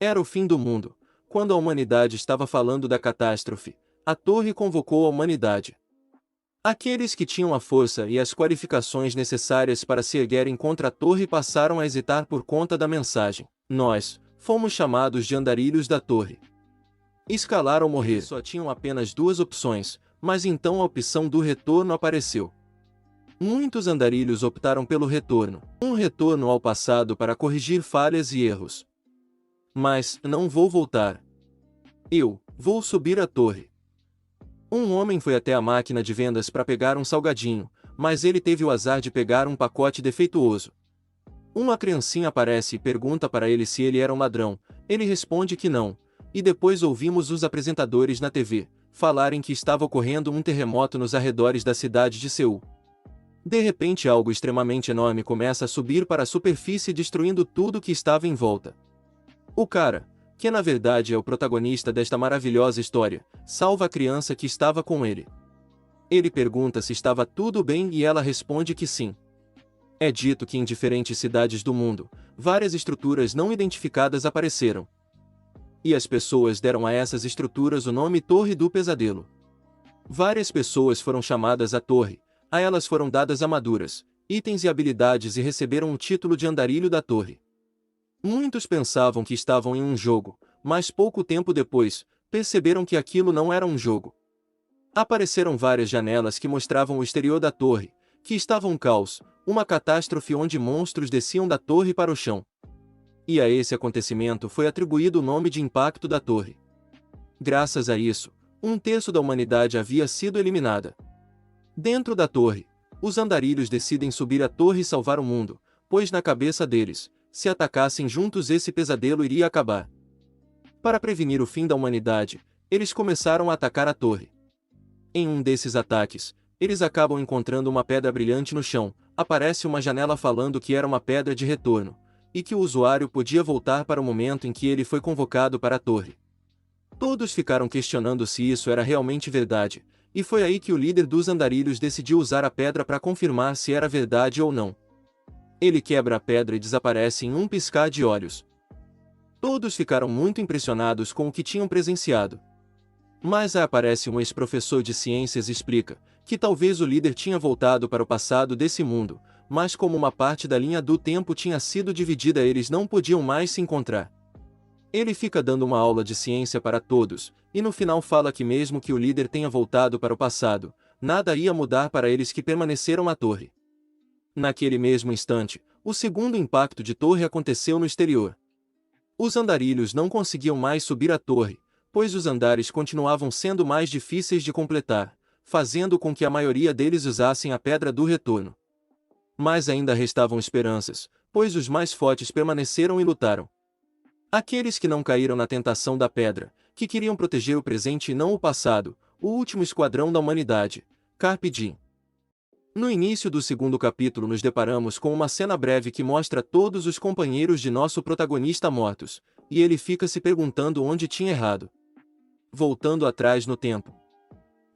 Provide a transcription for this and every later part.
Era o fim do mundo. Quando a humanidade estava falando da catástrofe, a torre convocou a humanidade. Aqueles que tinham a força e as qualificações necessárias para se erguerem contra a torre passaram a hesitar por conta da mensagem. Nós fomos chamados de andarilhos da torre. Escalar ou morrer. Eles só tinham apenas duas opções, mas então a opção do retorno apareceu. Muitos andarilhos optaram pelo retorno. Um retorno ao passado para corrigir falhas e erros. Mas não vou voltar. Eu vou subir a torre. Um homem foi até a máquina de vendas para pegar um salgadinho, mas ele teve o azar de pegar um pacote defeituoso. Uma criancinha aparece e pergunta para ele se ele era um ladrão. Ele responde que não, e depois ouvimos os apresentadores na TV falarem que estava ocorrendo um terremoto nos arredores da cidade de Seul. De repente algo extremamente enorme começa a subir para a superfície destruindo tudo que estava em volta. O cara, que na verdade é o protagonista desta maravilhosa história, salva a criança que estava com ele. Ele pergunta se estava tudo bem e ela responde que sim. É dito que em diferentes cidades do mundo, várias estruturas não identificadas apareceram. E as pessoas deram a essas estruturas o nome Torre do Pesadelo. Várias pessoas foram chamadas à torre, a elas foram dadas armaduras, itens e habilidades e receberam o título de andarilho da torre. Muitos pensavam que estavam em um jogo, mas pouco tempo depois, perceberam que aquilo não era um jogo. Apareceram várias janelas que mostravam o exterior da torre, que estava um caos, uma catástrofe onde monstros desciam da torre para o chão. E a esse acontecimento foi atribuído o nome de Impacto da Torre. Graças a isso, um terço da humanidade havia sido eliminada. Dentro da torre, os andarilhos decidem subir a torre e salvar o mundo, pois na cabeça deles, se atacassem juntos esse pesadelo iria acabar. Para prevenir o fim da humanidade, eles começaram a atacar a torre. Em um desses ataques, eles acabam encontrando uma pedra brilhante no chão, aparece uma janela falando que era uma pedra de retorno, e que o usuário podia voltar para o momento em que ele foi convocado para a torre. Todos ficaram questionando se isso era realmente verdade, e foi aí que o líder dos andarilhos decidiu usar a pedra para confirmar se era verdade ou não. Ele quebra a pedra e desaparece em um piscar de olhos. Todos ficaram muito impressionados com o que tinham presenciado. Mas aí aparece um ex-professor de ciências e explica que talvez o líder tinha voltado para o passado desse mundo, mas como uma parte da linha do tempo tinha sido dividida eles não podiam mais se encontrar. Ele fica dando uma aula de ciência para todos, e no final fala que mesmo que o líder tenha voltado para o passado, nada ia mudar para eles que permaneceram na torre. Naquele mesmo instante, o segundo impacto de torre aconteceu no exterior. Os andarilhos não conseguiam mais subir a torre, pois os andares continuavam sendo mais difíceis de completar, fazendo com que a maioria deles usassem a pedra do retorno. Mas ainda restavam esperanças, pois os mais fortes permaneceram e lutaram. Aqueles que não caíram na tentação da pedra, que queriam proteger o presente e não o passado, o último esquadrão da humanidade, Carpe Diem. No início do segundo capítulo nos deparamos com uma cena breve que mostra todos os companheiros de nosso protagonista mortos, e ele fica se perguntando onde tinha errado. Voltando atrás no tempo.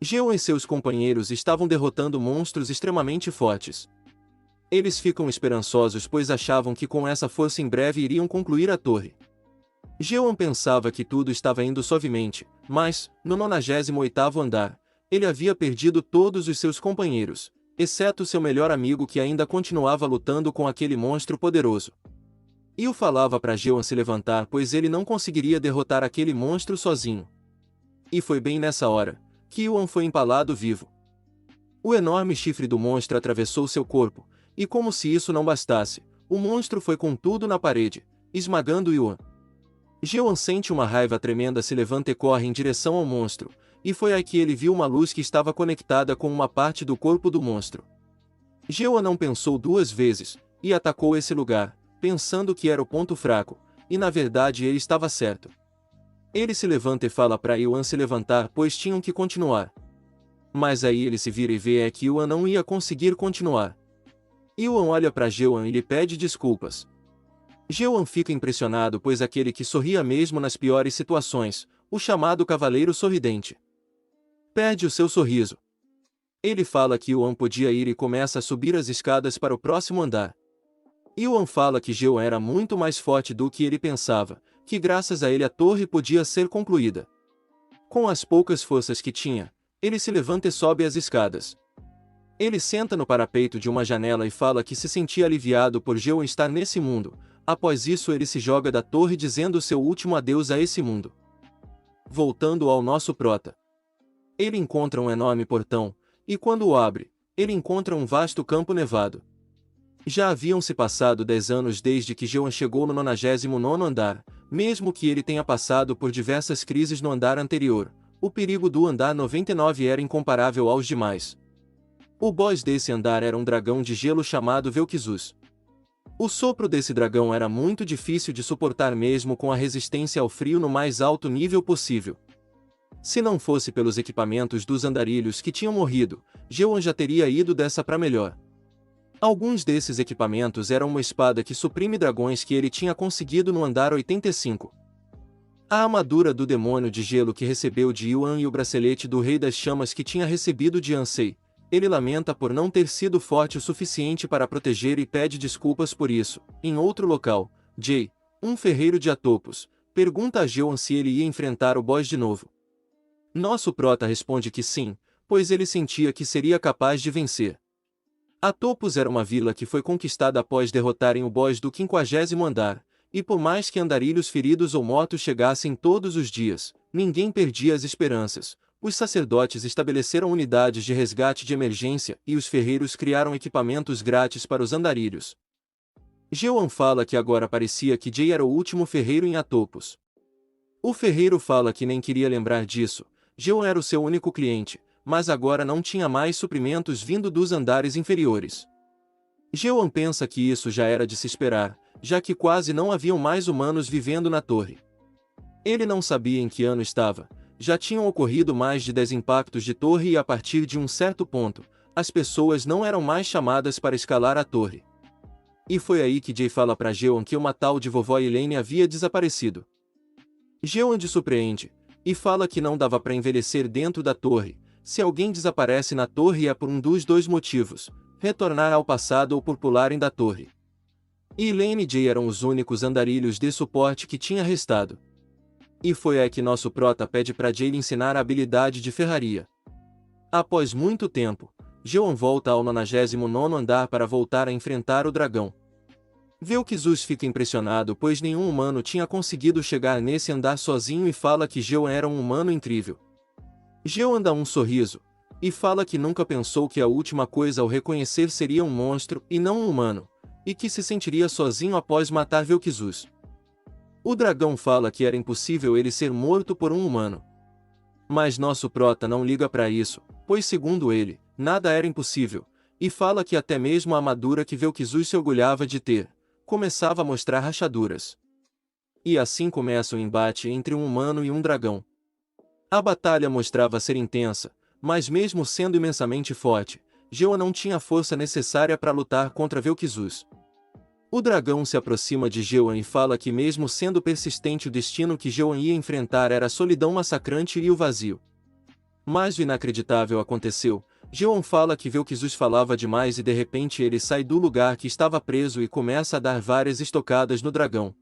Geon e seus companheiros estavam derrotando monstros extremamente fortes. Eles ficam esperançosos pois achavam que com essa força em breve iriam concluir a torre. Geon pensava que tudo estava indo suavemente, mas, no 98º andar, ele havia perdido todos os seus companheiros, exceto seu melhor amigo que ainda continuava lutando com aquele monstro poderoso. Io falava para Geon se levantar pois ele não conseguiria derrotar aquele monstro sozinho. E foi bem nessa hora, que Yuan foi empalado vivo. O enorme chifre do monstro atravessou seu corpo, e como se isso não bastasse, o monstro foi com tudo na parede, esmagando Yuan. Geon sente uma raiva tremenda, se levanta e corre em direção ao monstro, e foi aí que ele viu uma luz que estava conectada com uma parte do corpo do monstro. Geon não pensou duas vezes, e atacou esse lugar, pensando que era o ponto fraco, e na verdade ele estava certo. Ele se levanta e fala para Yuan se levantar pois tinham que continuar. Mas aí ele se vira e vê que Yuan não ia conseguir continuar. Yuan olha para Geon e lhe pede desculpas. Geon fica impressionado pois aquele que sorria mesmo nas piores situações, o chamado Cavaleiro Sorridente, perde o seu sorriso. Ele fala que Yuan podia ir e começa a subir as escadas para o próximo andar. Yuan fala que Geon era muito mais forte do que ele pensava, que graças a ele a torre podia ser concluída. Com as poucas forças que tinha, ele se levanta e sobe as escadas. Ele senta no parapeito de uma janela e fala que se sentia aliviado por Jeon estar nesse mundo. Após isso ele se joga da torre dizendo seu último adeus a esse mundo. Voltando ao nosso prota. Ele encontra um enorme portão, e quando o abre, ele encontra um vasto campo nevado. Já haviam se passado 10 anos desde que Jeon chegou no 99º andar, mesmo que ele tenha passado por diversas crises no andar anterior, o perigo do andar 99 era incomparável aos demais. O boss desse andar era um dragão de gelo chamado Vel'Kizus. O sopro desse dragão era muito difícil de suportar mesmo com a resistência ao frio no mais alto nível possível. Se não fosse pelos equipamentos dos andarilhos que tinham morrido, Jeon já teria ido dessa pra melhor. Alguns desses equipamentos eram uma espada que suprime dragões que ele tinha conseguido no andar 85. A armadura do demônio de gelo que recebeu de Yuan e o bracelete do Rei das Chamas que tinha recebido de Ansei. Ele lamenta por não ter sido forte o suficiente para proteger e pede desculpas por isso. Em outro local, Jay, um ferreiro de Atopos, pergunta a Jeon se ele ia enfrentar o boss de novo. Nosso prota responde que sim, pois ele sentia que seria capaz de vencer. Atopos era uma vila que foi conquistada após derrotarem o boss do 50º andar, e por mais que andarilhos feridos ou mortos chegassem todos os dias, ninguém perdia as esperanças. Os sacerdotes estabeleceram unidades de resgate de emergência e os ferreiros criaram equipamentos grátis para os andarilhos. Jeon fala que agora parecia que Jay era o último ferreiro em Atopos. O ferreiro fala que nem queria lembrar disso. Jeon era o seu único cliente, mas agora não tinha mais suprimentos vindo dos andares inferiores. Jeon pensa que isso já era de se esperar, já que quase não haviam mais humanos vivendo na torre. Ele não sabia em que ano estava. Já tinham ocorrido mais de 10 impactos de torre e a partir de um certo ponto, as pessoas não eram mais chamadas para escalar a torre. E foi aí que Jay fala para Jeon que uma tal de vovó Elaine havia desaparecido. Jeon se surpreende, e fala que não dava para envelhecer dentro da torre. Se alguém desaparece na torre é por um dos dois motivos, retornar ao passado ou por pularem da torre. E Elaine e Jay eram os únicos andarilhos de suporte que tinha restado. E foi aí que nosso prota pede para Jay ensinar a habilidade de ferraria. Após muito tempo, Jeon volta ao 99º andar para voltar a enfrentar o dragão. Vel'Kizus fica impressionado pois nenhum humano tinha conseguido chegar nesse andar sozinho e fala que Jeon era um humano incrível. Jeon dá um sorriso, e fala que nunca pensou que a última coisa ao reconhecer seria um monstro e não um humano, e que se sentiria sozinho após matar Vel'Kizus. O dragão fala que era impossível ele ser morto por um humano. Mas nosso prota não liga para isso, pois segundo ele, nada era impossível, e fala que até mesmo a armadura que Vel'Kizus se orgulhava de ter, começava a mostrar rachaduras. E assim começa o embate entre um humano e um dragão. A batalha mostrava ser intensa, mas mesmo sendo imensamente forte, Jeon não tinha a força necessária para lutar contra Vel'Kizus. O dragão se aproxima de Jeon e fala que mesmo sendo persistente o destino que Jeon ia enfrentar era a solidão massacrante e o vazio. Mas o inacreditável aconteceu. Jeon fala que Vel'Kizus falava demais e de repente ele sai do lugar que estava preso e começa a dar várias estocadas no dragão.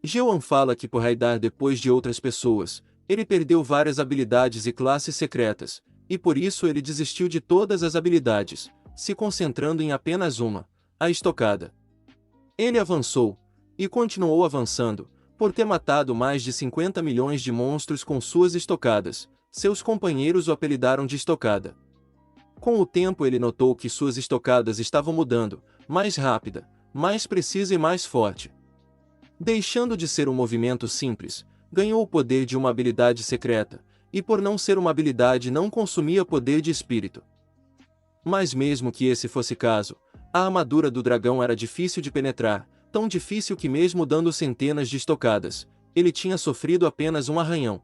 Jeon fala que por raidar depois de outras pessoas, ele perdeu várias habilidades e classes secretas, e por isso ele desistiu de todas as habilidades, se concentrando em apenas uma, a estocada. Ele avançou, e continuou avançando, por ter matado mais de 50 milhões de monstros com suas estocadas. Seus companheiros o apelidaram de estocada. Com o tempo ele notou que suas estocadas estavam mudando, mais rápida, mais precisa e mais forte. Deixando de ser um movimento simples, ganhou o poder de uma habilidade secreta, e por não ser uma habilidade não consumia poder de espírito. Mas mesmo que esse fosse caso, a armadura do dragão era difícil de penetrar, tão difícil que mesmo dando centenas de estocadas, ele tinha sofrido apenas um arranhão.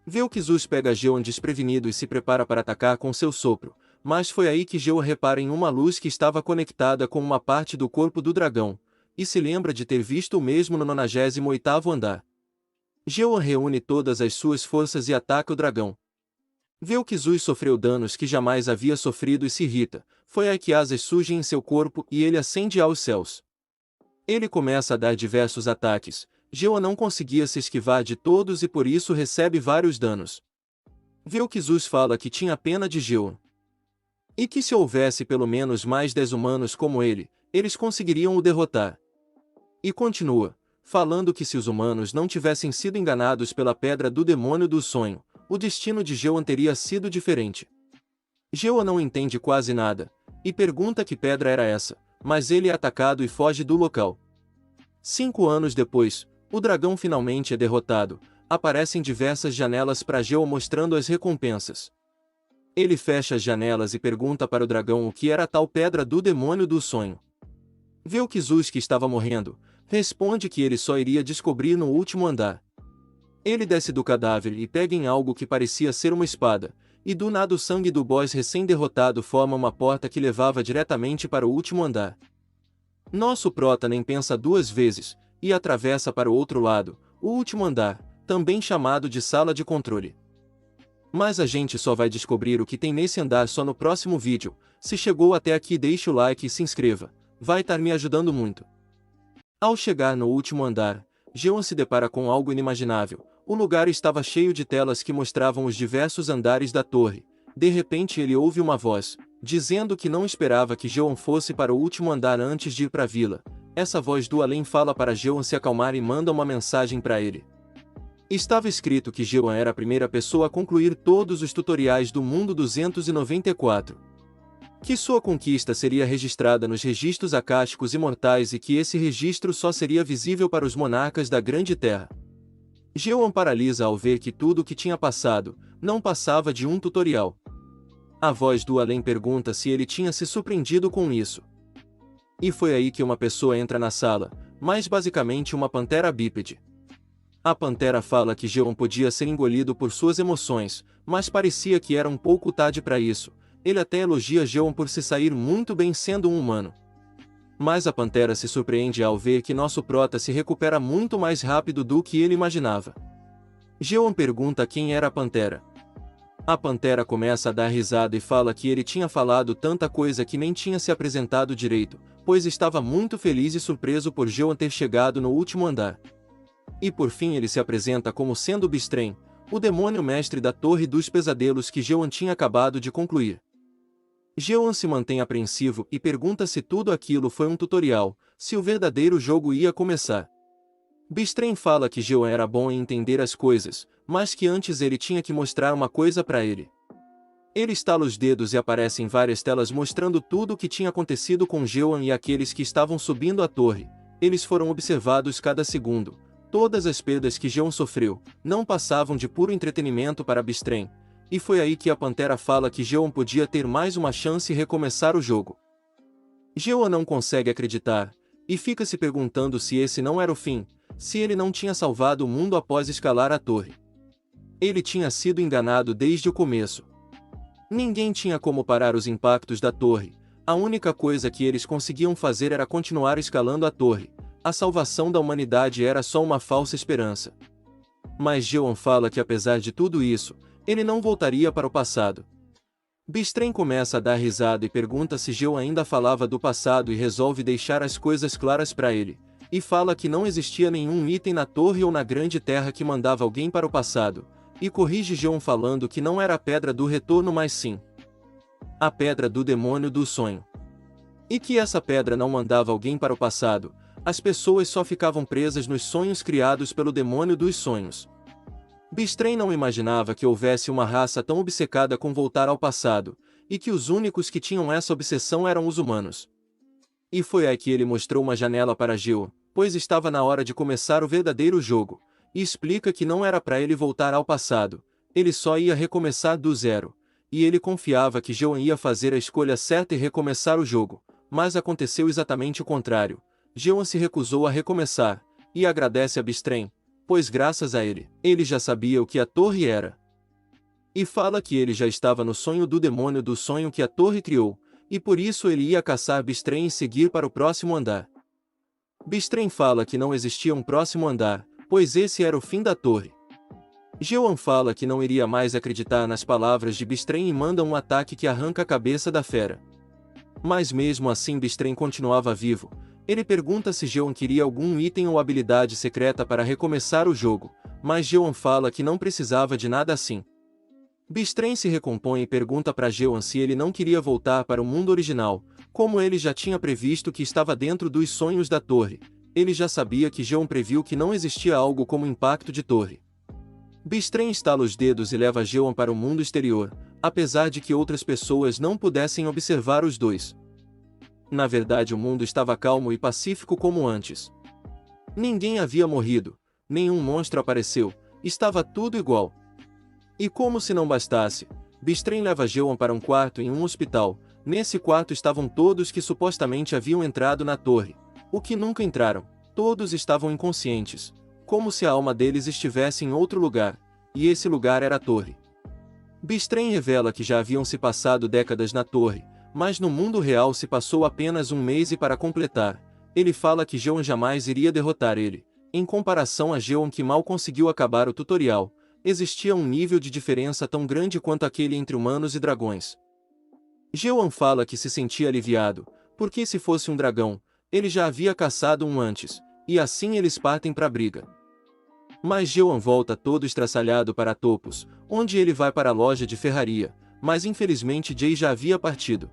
Vel'Kizus pega Jeon desprevenido e se prepara para atacar com seu sopro, mas foi aí que Jeon repara em uma luz que estava conectada com uma parte do corpo do dragão, e se lembra de ter visto o mesmo no 98º andar. Jeon reúne todas as suas forças e ataca o dragão. Vel'Kizus sofreu danos que jamais havia sofrido e se irrita, foi aí que asas surgem em seu corpo e ele ascende aos céus. Ele começa a dar diversos ataques, Jeoan não conseguia se esquivar de todos e por isso recebe vários danos. Vel'Kizus fala que tinha pena de Jeoan. E que se houvesse pelo menos mais 10 humanos como ele, eles conseguiriam o derrotar. E continua, falando que se os humanos não tivessem sido enganados pela pedra do demônio do sonho, o destino de Jeoan teria sido diferente. Jeoan não entende quase nada, e pergunta que pedra era essa, mas ele é atacado e foge do local. 5 anos depois, o dragão finalmente é derrotado, aparecem diversas janelas para Jeoan mostrando as recompensas. Ele fecha as janelas e pergunta para o dragão o que era a tal pedra do demônio do sonho. Vel'Kizus, que estava morrendo, responde que ele só iria descobrir no último andar. Ele desce do cadáver e pega em algo que parecia ser uma espada, e do nada o sangue do boss recém-derrotado forma uma porta que levava diretamente para o último andar. Nosso prota nem pensa 2 vezes, e atravessa para o outro lado, o último andar, também chamado de sala de controle. Mas a gente só vai descobrir o que tem nesse andar só no próximo vídeo. Se chegou até aqui, deixe o like e se inscreva, vai estar me ajudando muito. Ao chegar no último andar, Jeoan se depara com algo inimaginável. O lugar estava cheio de telas que mostravam os diversos andares da torre. De repente ele ouve uma voz, dizendo que não esperava que Jeoan fosse para o último andar antes de ir para a vila. Essa voz do além fala para Jeoan se acalmar e manda uma mensagem para ele. Estava escrito que Jeoan era a primeira pessoa a concluir todos os tutoriais do mundo 294. Que sua conquista seria registrada nos registros acásticos imortais e que esse registro só seria visível para os monarcas da Grande Terra. Jeoan paralisa ao ver que tudo o que tinha passado não passava de um tutorial. A voz do além pergunta se ele tinha se surpreendido com isso. E foi aí que uma pessoa entra na sala, mais basicamente uma pantera bípede. A pantera fala que Jeoan podia ser engolido por suas emoções, mas parecia que era um pouco tarde para isso. Ele até elogia Jeoan por se sair muito bem sendo um humano. Mas a pantera se surpreende ao ver que nosso prota se recupera muito mais rápido do que ele imaginava. Jeoan pergunta quem era a pantera. A pantera começa a dar risada e fala que ele tinha falado tanta coisa que nem tinha se apresentado direito, pois estava muito feliz e surpreso por Jeoan ter chegado no último andar. E por fim ele se apresenta como sendo Bistrem, o demônio mestre da Torre dos Pesadelos que Jeoan tinha acabado de concluir. Jeoan se mantém apreensivo e pergunta se tudo aquilo foi um tutorial, se o verdadeiro jogo ia começar. Bistrem fala que Jeoan era bom em entender as coisas, mas que antes ele tinha que mostrar uma coisa para ele. Ele estala os dedos e aparecem várias telas mostrando tudo o que tinha acontecido com Jeoan e aqueles que estavam subindo a torre. Eles foram observados cada segundo. Todas as perdas que Jeoan sofreu não passavam de puro entretenimento para Bistrem, e foi aí que a pantera fala que Jeoan podia ter mais uma chance e recomeçar o jogo. Jeoan não consegue acreditar, e fica se perguntando se esse não era o fim, se ele não tinha salvado o mundo após escalar a torre. Ele tinha sido enganado desde o começo. Ninguém tinha como parar os impactos da torre, a única coisa que eles conseguiam fazer era continuar escalando a torre. A salvação da humanidade era só uma falsa esperança. Mas Jeoan fala que apesar de tudo isso, ele não voltaria para o passado. Bistrem começa a dar risada e pergunta se Jeoan ainda falava do passado e resolve deixar as coisas claras para ele, e fala que não existia nenhum item na torre ou na Grande Terra que mandava alguém para o passado, e corrige Jeoan falando que não era a Pedra do Retorno mas sim a Pedra do Demônio do Sonho. E que essa pedra não mandava alguém para o passado, as pessoas só ficavam presas nos sonhos criados pelo demônio dos sonhos. Bistrem não imaginava que houvesse uma raça tão obcecada com voltar ao passado, e que os únicos que tinham essa obsessão eram os humanos. E foi aí que ele mostrou uma janela para Jeoan, pois estava na hora de começar o verdadeiro jogo, e explica que não era para ele voltar ao passado, ele só ia recomeçar do zero, e ele confiava que Jeoan ia fazer a escolha certa e recomeçar o jogo, mas aconteceu exatamente o contrário. Jeoan se recusou a recomeçar, e agradece a Bistrem, pois graças a ele, ele já sabia o que a torre era. E fala que ele já estava no sonho do demônio do sonho que a torre criou, e por isso ele ia caçar Bistrem e seguir para o próximo andar. Bistrem fala que não existia um próximo andar, pois esse era o fim da torre. Jeoan fala que não iria mais acreditar nas palavras de Bistrem e manda um ataque que arranca a cabeça da fera. Mas mesmo assim Bistrem continuava vivo, Ele pergunta se Jeon queria algum item ou habilidade secreta para recomeçar o jogo, mas Jeon fala que não precisava de nada assim. Bistren se recompõe e pergunta para Jeon se ele não queria voltar para o mundo original, como ele já tinha previsto que estava dentro dos sonhos da torre. Ele já sabia que Jeon previu que não existia algo como impacto de torre. Bistren estala os dedos e leva Jeon para o mundo exterior, apesar de que outras pessoas não pudessem observar os dois. Na verdade, o mundo estava calmo e pacífico como antes. Ninguém havia morrido, nenhum monstro apareceu, estava tudo igual. E como se não bastasse, Bistren leva Jeon para um quarto em um hospital. Nesse quarto estavam todos que supostamente haviam entrado na torre, o que nunca entraram. Todos estavam inconscientes, como se a alma deles estivesse em outro lugar, e esse lugar era a torre. Bistren revela que já haviam se passado décadas na torre, mas no mundo real se passou apenas um mês e para completar, ele fala que Jeon jamais iria derrotar ele. Em comparação a Jeon que mal conseguiu acabar o tutorial, existia um nível de diferença tão grande quanto aquele entre humanos e dragões. Jeon fala que se sentia aliviado, porque se fosse um dragão, ele já havia caçado um antes, e assim eles partem para a briga. Mas Jeon volta todo estraçalhado para Topos, onde ele vai para a loja de ferraria, mas infelizmente Jay já havia partido.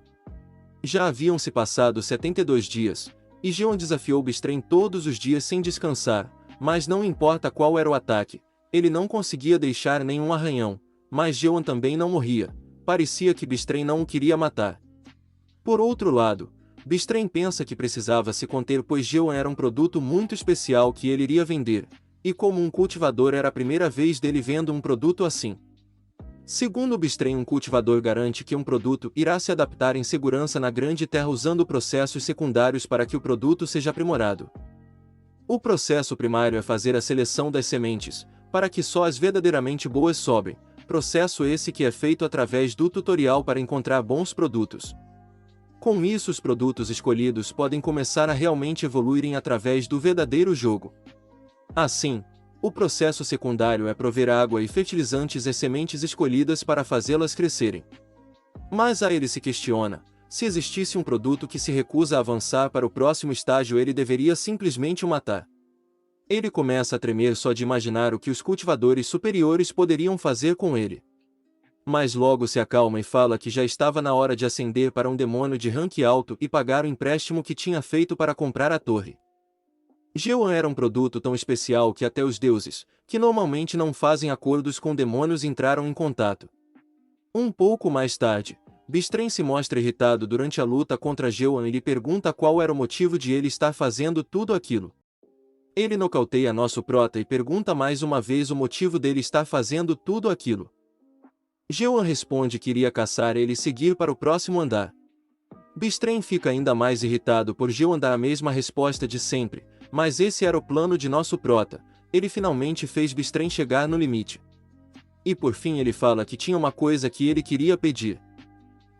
Já haviam se passado 72 dias, e Jeon desafiou Bistren todos os dias sem descansar, mas não importa qual era o ataque, ele não conseguia deixar nenhum arranhão, mas Jeon também não morria, parecia que Bistren não o queria matar. Por outro lado, Bistren pensa que precisava se conter pois Jeon era um produto muito especial que ele iria vender, e como um cultivador era a primeira vez dele vendo um produto assim. Segundo Bistren, um cultivador garante que um produto irá se adaptar em segurança na Grande Terra usando processos secundários para que o produto seja aprimorado. O processo primário é fazer a seleção das sementes, para que só as verdadeiramente boas sobem, processo esse que é feito através do tutorial para encontrar bons produtos. Com isso, os produtos escolhidos podem começar a realmente evoluírem através do verdadeiro jogo. Assim, o processo secundário é prover água e fertilizantes às sementes escolhidas para fazê-las crescerem. Mas aí ele se questiona, se existisse um produto que se recusa a avançar para o próximo estágio ele deveria simplesmente o matar. Ele começa a tremer só de imaginar o que os cultivadores superiores poderiam fazer com ele. Mas logo se acalma e fala que já estava na hora de ascender para um demônio de rank alto e pagar o empréstimo que tinha feito para comprar a torre. Jeon era um produto tão especial que até os deuses, que normalmente não fazem acordos com demônios, entraram em contato. Um pouco mais tarde, Bistren se mostra irritado durante a luta contra Jeon e lhe pergunta qual era o motivo de ele estar fazendo tudo aquilo. Ele nocauteia nosso prota e pergunta mais uma vez o motivo dele estar fazendo tudo aquilo. Jeon responde que iria caçar ele e seguir para o próximo andar. Bistren fica ainda mais irritado por Jeon dar a mesma resposta de sempre, mas esse era o plano de nosso prota, ele finalmente fez Bistren chegar no limite. E por fim ele fala que tinha uma coisa que ele queria pedir.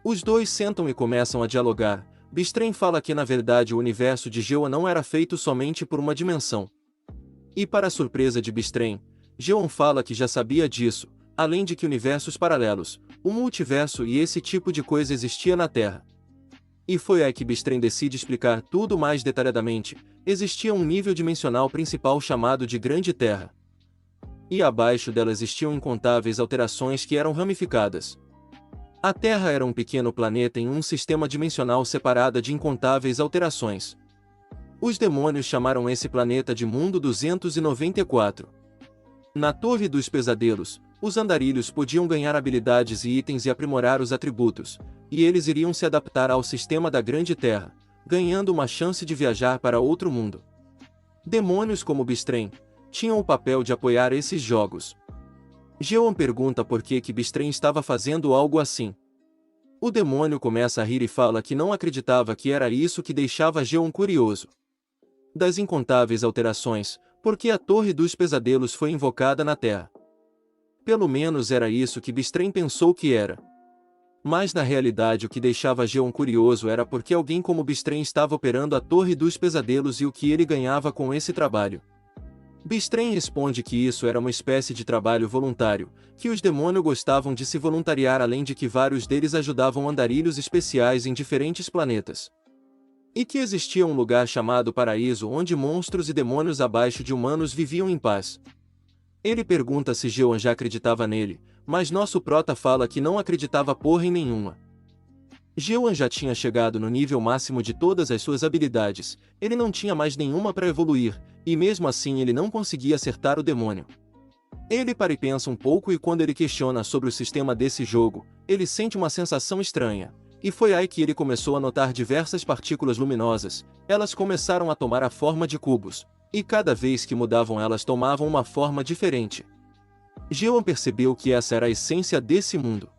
Os dois sentam e começam a dialogar. Bistren fala que na verdade o universo de Jeon não era feito somente por uma dimensão. E para a surpresa de Bistren, Jeon fala que já sabia disso, além de que universos paralelos, o multiverso e esse tipo de coisa existia na Terra. E foi aí que Bistren decide explicar tudo mais detalhadamente. Existia um nível dimensional principal chamado de Grande Terra. E abaixo dela existiam incontáveis alterações que eram ramificadas. A Terra era um pequeno planeta em um sistema dimensional separado de incontáveis alterações. Os demônios chamaram esse planeta de Mundo 294. Na Torre dos Pesadelos, os andarilhos podiam ganhar habilidades e itens e aprimorar os atributos, e eles iriam se adaptar ao sistema da Grande Terra, ganhando uma chance de viajar para outro mundo. Demônios como Bistren tinham o papel de apoiar esses jogos. Jeon pergunta por que Bistren estava fazendo algo assim. O demônio começa a rir e fala que não acreditava que era isso que deixava Jeon curioso. Das incontáveis alterações, porque a Torre dos Pesadelos foi invocada na Terra. Pelo menos era isso que Bistren pensou que era. Mas na realidade o que deixava Jeon curioso era porque alguém como Bistren estava operando a Torre dos Pesadelos e o que ele ganhava com esse trabalho. Bistren responde que isso era uma espécie de trabalho voluntário, que os demônios gostavam de se voluntariar além de que vários deles ajudavam andarilhos especiais em diferentes planetas. e que existia um lugar chamado Paraíso onde monstros e demônios abaixo de humanos viviam em paz. Ele pergunta se Jeoan já acreditava nele, mas nosso prota fala que não acreditava porra em nenhuma. Jeoan já tinha chegado no nível máximo de todas as suas habilidades, ele não tinha mais nenhuma para evoluir, e mesmo assim ele não conseguia acertar o demônio. Ele para e pensa um pouco e quando ele questiona sobre o sistema desse jogo, ele sente uma sensação estranha. E foi aí que ele começou a notar diversas partículas luminosas, elas começaram a tomar a forma de cubos, e cada vez que mudavam elas tomavam uma forma diferente. Jeoan percebeu que essa era a essência desse mundo.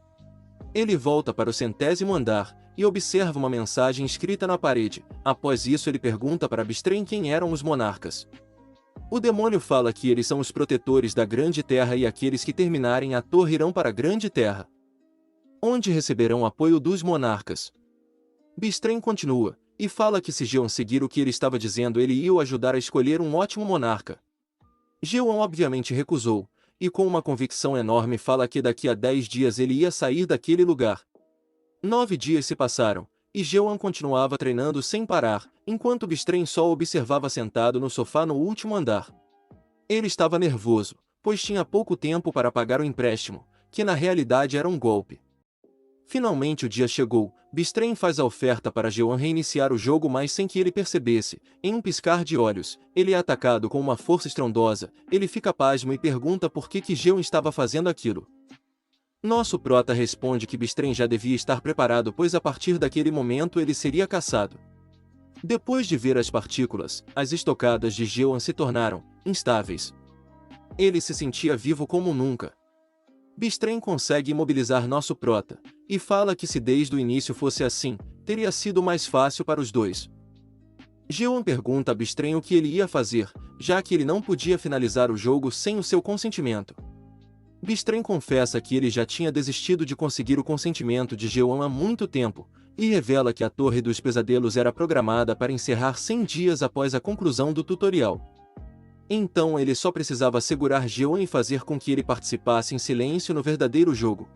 Ele volta para o 100º andar, e observa uma mensagem escrita na parede. Após isso ele pergunta para Bistrem quem eram os monarcas. O demônio fala que eles são os protetores da Grande Terra e aqueles que terminarem a torre irão para a Grande Terra, onde receberão o apoio dos monarcas. Bistrem continua, e fala que se Jeoan seguir o que ele estava dizendo ele ia o ajudar a escolher um ótimo monarca. Jeoan obviamente recusou, e com uma convicção enorme fala que daqui a 10 dias ele ia sair daquele lugar. 9 dias se passaram, e Jeoan continuava treinando sem parar, enquanto Bistrem só observava sentado no sofá no último andar. Ele estava nervoso, pois tinha pouco tempo para pagar o empréstimo, que na realidade era um golpe. Finalmente o dia chegou, Bistrem faz a oferta para Jeoan reiniciar o jogo mas sem que ele percebesse, em um piscar de olhos, ele é atacado com uma força estrondosa, ele fica pasmo e pergunta por que Jeoan estava fazendo aquilo. Nosso prota responde que Bistrem já devia estar preparado pois a partir daquele momento ele seria caçado. Depois de ver as partículas, as estocadas de Jeoan se tornaram instáveis. Ele se sentia vivo como nunca. Bistrem consegue imobilizar nosso prota, e fala que se desde o início fosse assim, teria sido mais fácil para os dois. Jeoan pergunta a Bistrem o que ele ia fazer, já que ele não podia finalizar o jogo sem o seu consentimento. Bistrem confessa que ele já tinha desistido de conseguir o consentimento de Jeoan há muito tempo, e revela que a Torre dos Pesadelos era programada para encerrar 100 dias após a conclusão do tutorial. Então ele só precisava segurar Jeoan e fazer com que ele participasse em silêncio no verdadeiro jogo.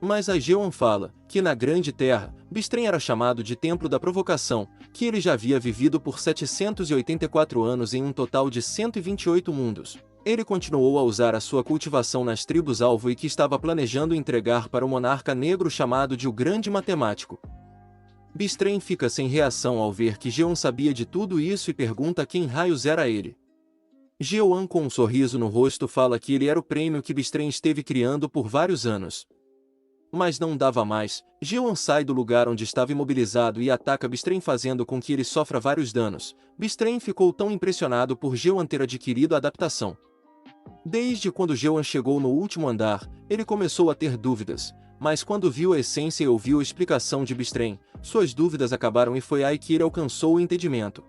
Mas a Jeoan fala que na Grande Terra, Bistrem era chamado de Templo da Provocação, que ele já havia vivido por 784 anos em um total de 128 mundos. Ele continuou a usar a sua cultivação nas tribos-alvo e que estava planejando entregar para o monarca negro chamado de o Grande Matemático. Bistrem fica sem reação ao ver que Jeoan sabia de tudo isso e pergunta quem raios era ele. Jeoan com um sorriso no rosto fala que ele era o prêmio que Bistrem esteve criando por vários anos. Mas não dava mais, Jeoan sai do lugar onde estava imobilizado e ataca Bistrem fazendo com que ele sofra vários danos. Bistrem ficou tão impressionado por Jeoan ter adquirido a adaptação. Desde quando Jeoan chegou no último andar, ele começou a ter dúvidas, mas quando viu a essência e ouviu a explicação de Bistrem, suas dúvidas acabaram e foi aí que ele alcançou o entendimento.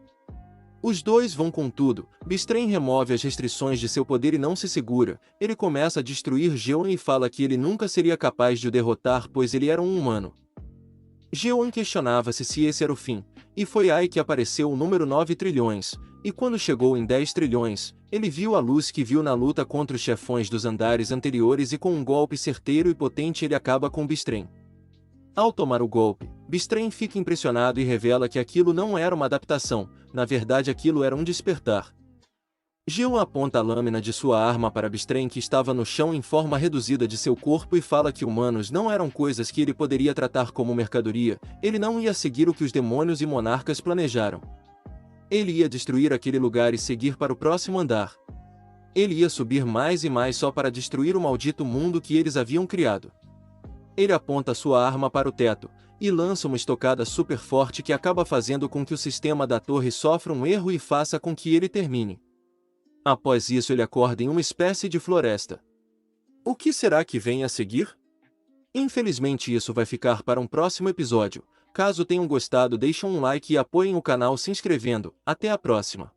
Os dois vão com tudo, Bistrem remove as restrições de seu poder e não se segura, ele começa a destruir Jeoan e fala que ele nunca seria capaz de o derrotar pois ele era um humano. Jeoan questionava-se se esse era o fim, e foi aí que apareceu o número 9 trilhões, e quando chegou em 10 trilhões, ele viu a luz que viu na luta contra os chefões dos andares anteriores e com um golpe certeiro e potente ele acaba com Bistrem. Ao tomar o golpe, Bistrem fica impressionado e revela que aquilo não era uma adaptação, na verdade aquilo era um despertar. Jeoan aponta a lâmina de sua arma para Bistrem que estava no chão em forma reduzida de seu corpo e fala que humanos não eram coisas que ele poderia tratar como mercadoria, ele não ia seguir o que os demônios e monarcas planejaram. Ele ia destruir aquele lugar e seguir para o próximo andar. Ele ia subir mais e mais só para destruir o maldito mundo que eles haviam criado. Ele aponta sua arma para o teto, e lança uma estocada super forte que acaba fazendo com que o sistema da torre sofra um erro e faça com que ele termine. Após isso ele acorda em uma espécie de floresta. O que será que vem a seguir? Infelizmente isso vai ficar para um próximo episódio. Caso tenham gostado deixem um like e apoiem o canal se inscrevendo. Até a próxima!